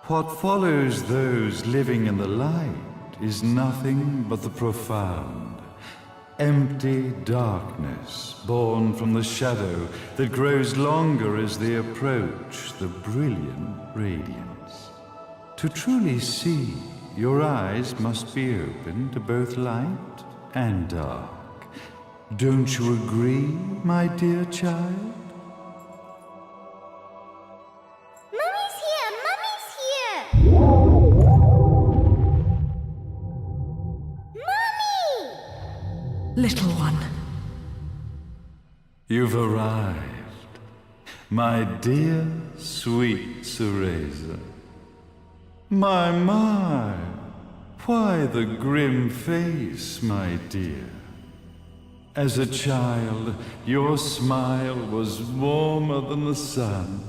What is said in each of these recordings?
What follows those living in the light is nothing but the profound, empty darkness born from the shadow that grows longer as they approach the brilliant radiance. To truly see, your eyes must be open to both light and dark. Don't you agree, my dear child? Mummy's here! Mummy's here! Mummy! Little one. You've arrived, my dear, sweet L.A.zy. My, why the grim face, my dear? As a child, your smile was warmer than the sun.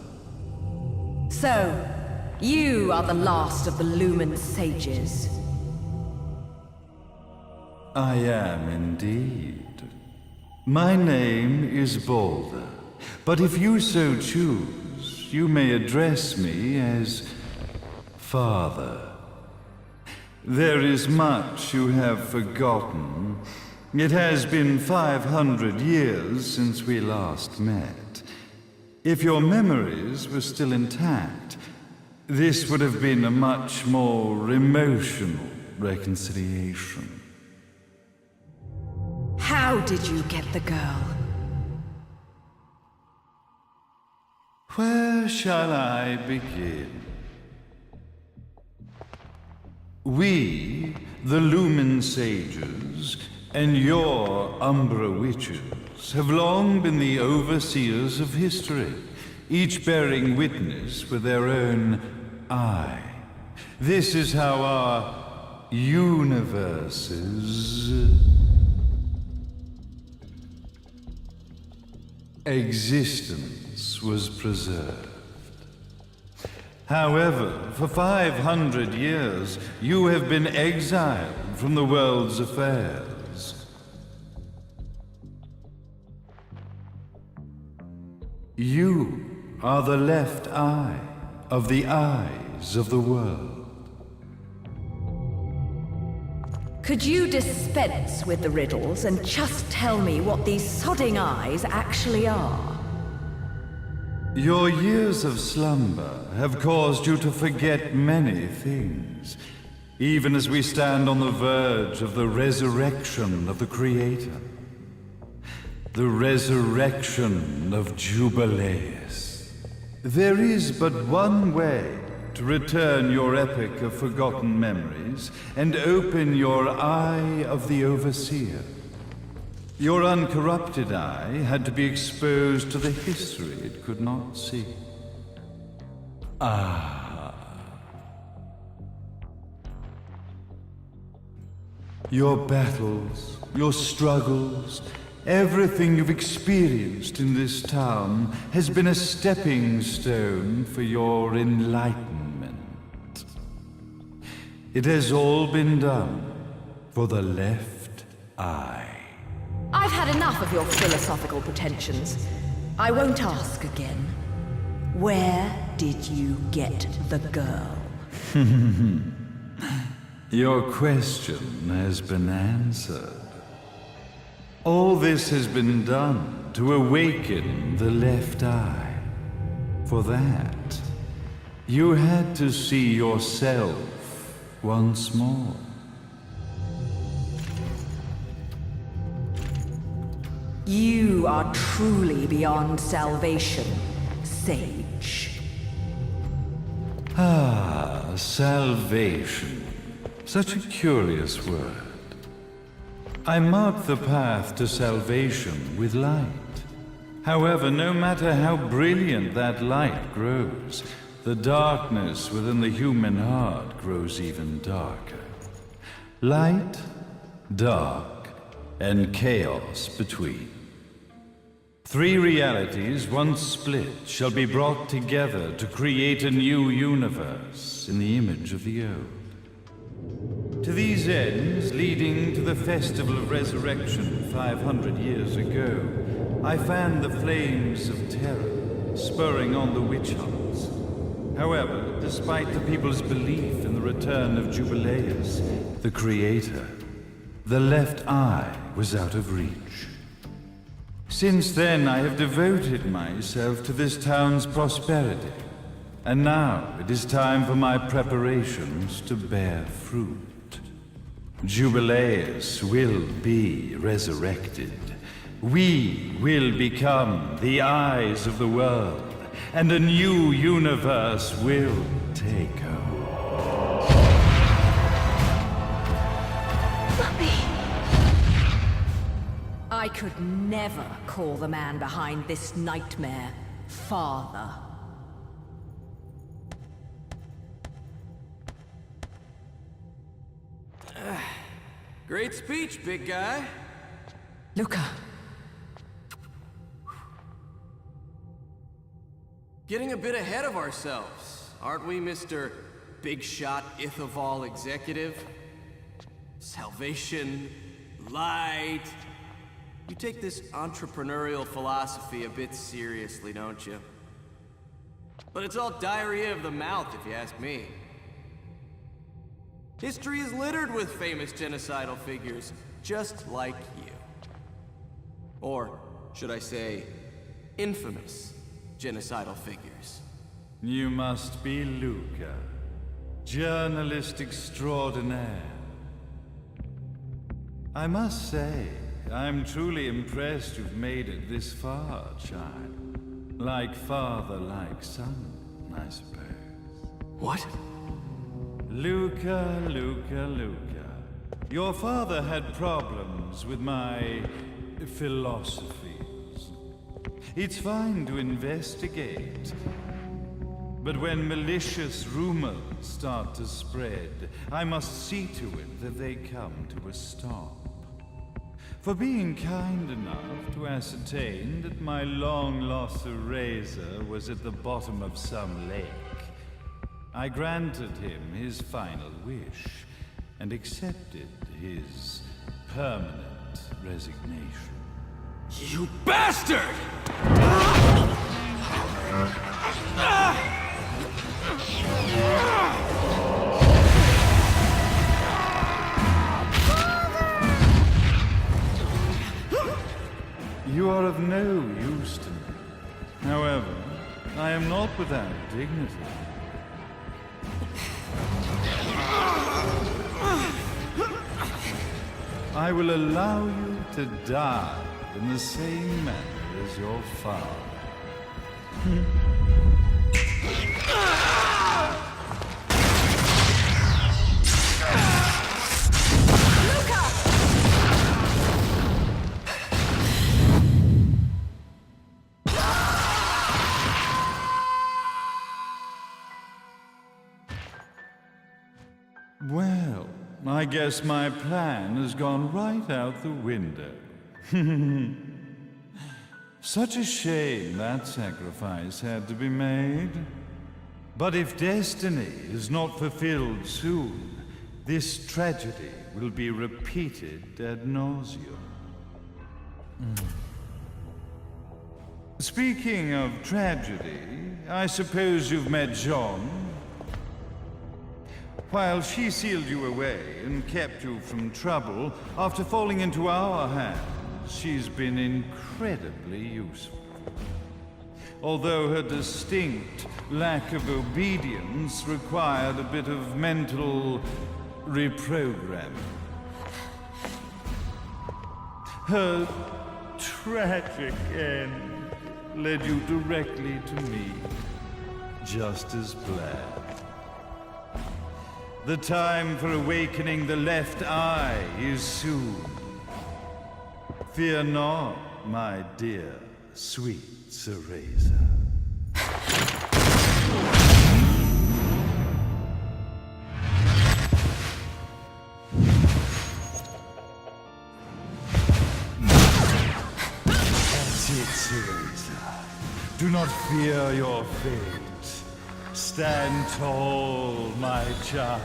So, you are the last of the Lumen sages. I am indeed. My name is BALDER, but if you so choose, you may address me as Father. There is much you have forgotten. It has been 500 years since we last met. If your memories were still intact, this would have been a much more emotional reconciliation. How did you get the girl? Where shall I begin? We, the Lumen sages, and your Umbra witches have long been the overseers of history, each bearing witness with their own eye. This is how our universe's existence was preserved. However, for 500 years, you have been exiled from the world's affairs. You are the left eye of the eyes of the world. Could you dispense with the riddles and just tell me what these sodding eyes actually are? Your years of slumber have caused you to forget many things, even as we stand on the verge of the resurrection of the Creator. The resurrection of Jubileus. There is but one way to return your epic of forgotten memories and open your eye of the Overseer. Your uncorrupted eye had to be exposed to the history it could not see. Your battles, your struggles, everything you've experienced in this town has been a stepping stone for your enlightenment. It has all been done for the left eye. I've had enough of your philosophical pretensions. I won't ask again. Where did you get the girl? Your question has been answered. All this has been done to awaken the left eye. For that, you had to see yourself once more. You are truly beyond salvation, sage. Salvation. Such a curious word. I mark the path to salvation with light. However, no matter how brilliant that light grows, the darkness within the human heart grows even darker. Light, dark, and chaos between. Three realities, once split, shall be brought together to create a new universe in the image of the old. To these ends, leading to the Festival of Resurrection 500 years ago, I fanned the flames of terror, spurring on the witch hunts. However, despite the people's belief in the return of Jubileus, the creator, the left eye was out of reach. Since then, I have devoted myself to this town's prosperity, and now it is time for my preparations to bear fruit. Jubileus will be resurrected. We will become the eyes of the world, and a new universe will take hold. Mummy! I could never call the man behind this nightmare father. Great speech, big guy. Luca. Getting a bit ahead of ourselves, aren't we, Mr. Big Shot Ithaval Executive? Salvation, light. You take this entrepreneurial philosophy a bit seriously, don't you? But it's all diarrhea of the mouth, if you ask me. History is littered with famous genocidal figures, just like you. Or, should I say, infamous genocidal figures. You must be Luca, journalist extraordinaire. I must say, I'm truly impressed you've made it this far, child. Like father, like son, I suppose. What? Luca, Luca, Luca. Your father had problems with my philosophies. It's fine to investigate, but when malicious rumors start to spread, I must see to it that they come to a stop. For being kind enough to ascertain that my long-lost eraser was at the bottom of some lake, I granted him his final wish and accepted his permanent resignation. You bastard! You are of no use to me. However, I am not without dignity. I will allow you to die in the same manner as your father. Well, I guess my plan has gone right out the window. Such a shame that sacrifice had to be made. But if destiny is not fulfilled soon, this tragedy will be repeated ad nauseum. Speaking of tragedy, I suppose you've met Jean. While she sealed you away and kept you from trouble, after falling into our hands, she's been incredibly useful. Although her distinct lack of obedience required a bit of mental reprogramming. Her tragic end led you directly to me, just as planned. The time for awakening the left eye is soon. Fear not, my dear, sweet Cereza. That's it, Cereza. Do not fear your fate. Stand tall, my child.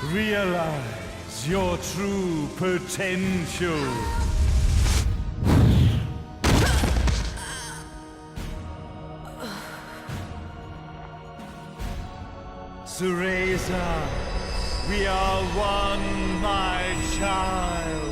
Realize your true potential. Cereza, we are one, my child.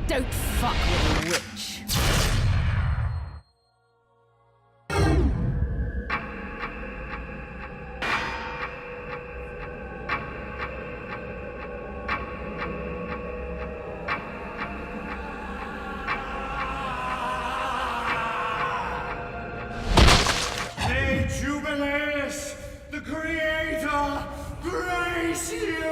Don't fuck with a witch. May Jubileus, the Creator, grace you!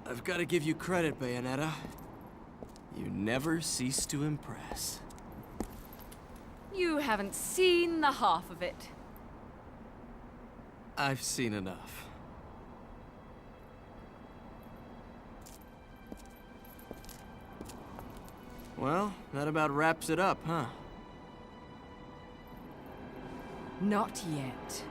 I've got to give you credit, Bayonetta. You never cease to impress. You haven't seen the half of it. I've seen enough. Well, that about wraps it up, huh? Not yet.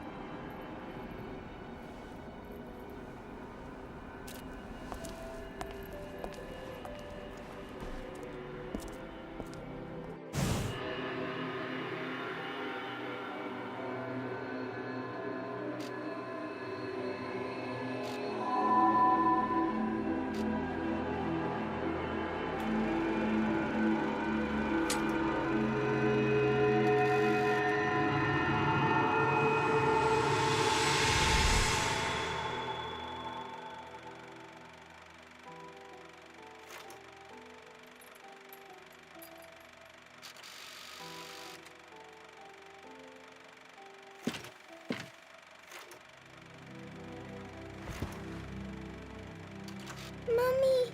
Mummy!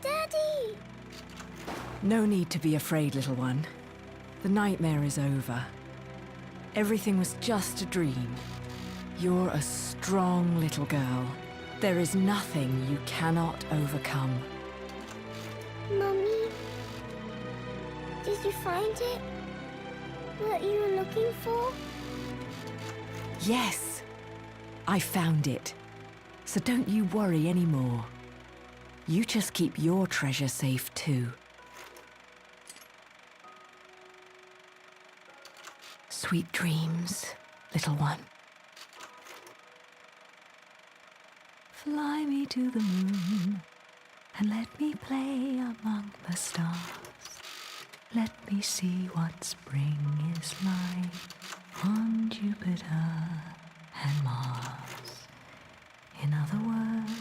Daddy! No need to be afraid, little one. The nightmare is over. Everything was just a dream. You're a strong little girl. There is nothing you cannot overcome. Mummy, did you find it? What you were looking for? Yes, I found it. So don't you worry anymore. You just keep your treasure safe too. Sweet dreams, little one. Fly me to the moon and let me play among the stars. Let me see what spring is like on Jupiter and Mars. In other words,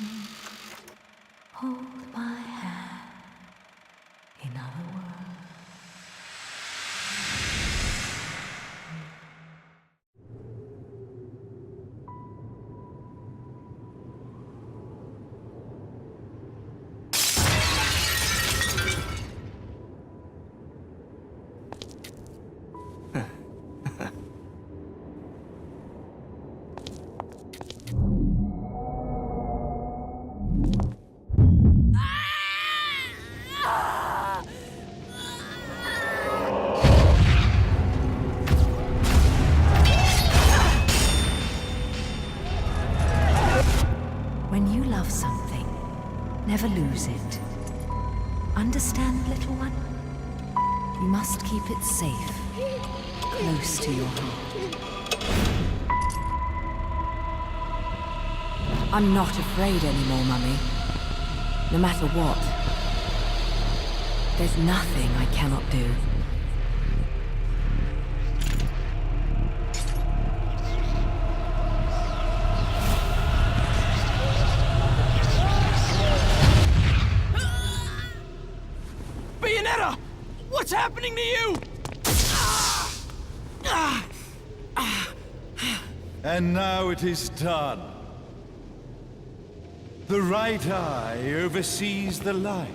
hold my hand. In other words. When you love something, never lose it. Understand, little one? You must keep it safe, close to your heart. I'm not afraid anymore, Mummy. No matter what. There's nothing I cannot do. Bayonetta! What's happening to you? And now it is done. The right eye oversees the light.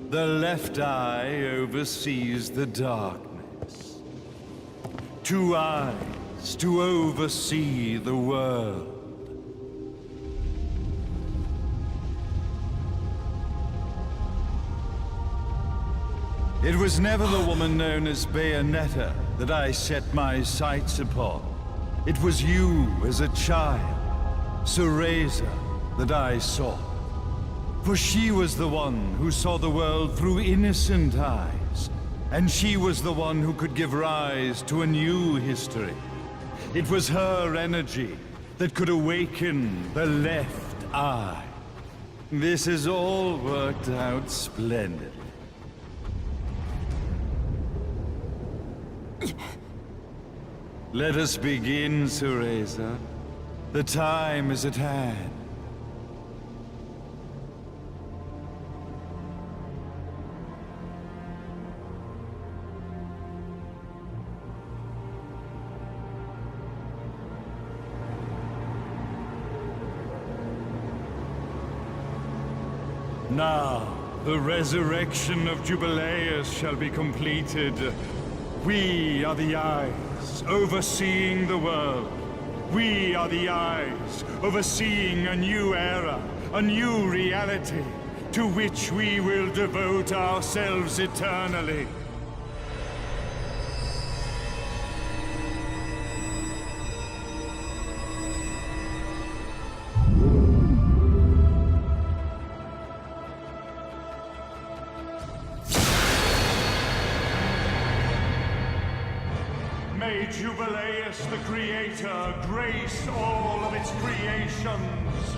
The left eye oversees the darkness. 2 eyes to oversee the world. It was never the woman known as Bayonetta that I set my sights upon. It was you as a child, L.A.zy, that I sought. For she was the one who saw the world through innocent eyes, and she was the one who could give rise to a new history. It was her energy that could awaken the left eye. This has all worked out splendidly. Let us begin, L.A.zy. The time is at hand. Now, the resurrection of Jubileus shall be completed. We are the eyes overseeing the world. We are the eyes overseeing a new era, a new reality, to which we will devote ourselves eternally. May Jubileus the Creator grace all of its creations.